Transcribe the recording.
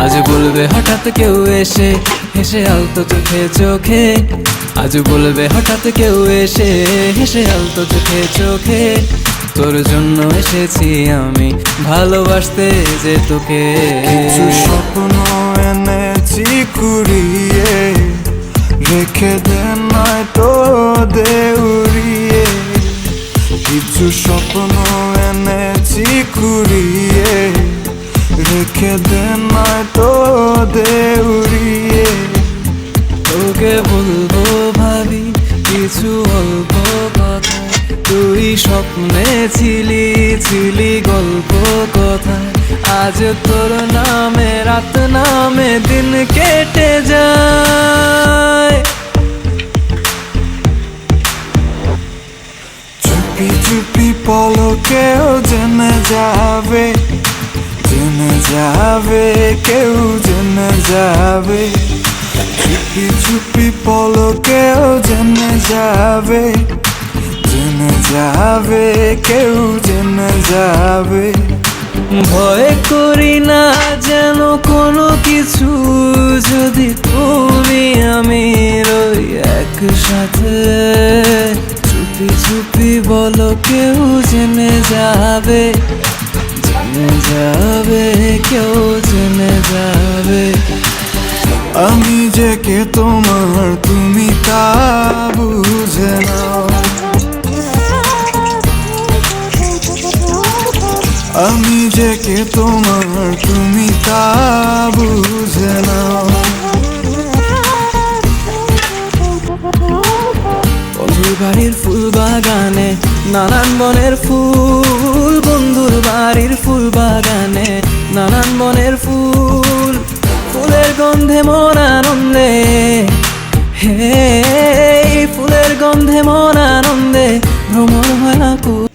আজ বলবে হঠাৎ কেউ এসে হেসে আলতো চোখে চোখে, আজ বলবে হঠাৎ কেউ এসে হেসে আলতো চোখে চোখে, তোর জন্য এসেছি আমি ভালোবাসতে যে তোকে। কিছু স্বপ্ন এনেছি কুড়িয়ে, রেখে দে নয়তো দে উড়িয়ে। কিছু স্বপ্ন এনেছি কুড়িয়ে, রেখে দে নয়তো দে উড়িয়ে। তোকে বলবো ভাবি কিছু অল্প কথা, তুই স্বপ্নে ছিলি ছিলি গল্প কথা। আজ তোর নামে রাত নামে দিন কেটে যায়। চুপি চুপি পলকেও জেনে যাবে, জেনে যাবে, কেউ জেনে যাবে। চুপি চুপি পলকেও জেনে যাবে, জেনে যাবে, কেউ জেনে যাবে। ভয় করি না যেন কোনো কিছু, যদি তুমি আমি রই একসাথে। চুপি চুপি বলো কেউ জেনে যাবে, জেনে যাবে, কেউ জেনে যাবে। আমি যে কে তোমার তুমি তা বুঝে নাও, আমি যে কে তোমার তুমি তা বুঝে নাও। বন্ধুর বাড়ির ফুল বাগানে নানান বনের ফুল, বন্ধুর বাড়ির ফুল বাগানে নানান বনের ফুল। ফুলের গন্ধে মন আনন্দে, হে ফুলের গন্ধে মন আনন্দে ভ্রমণ হয় আকুল।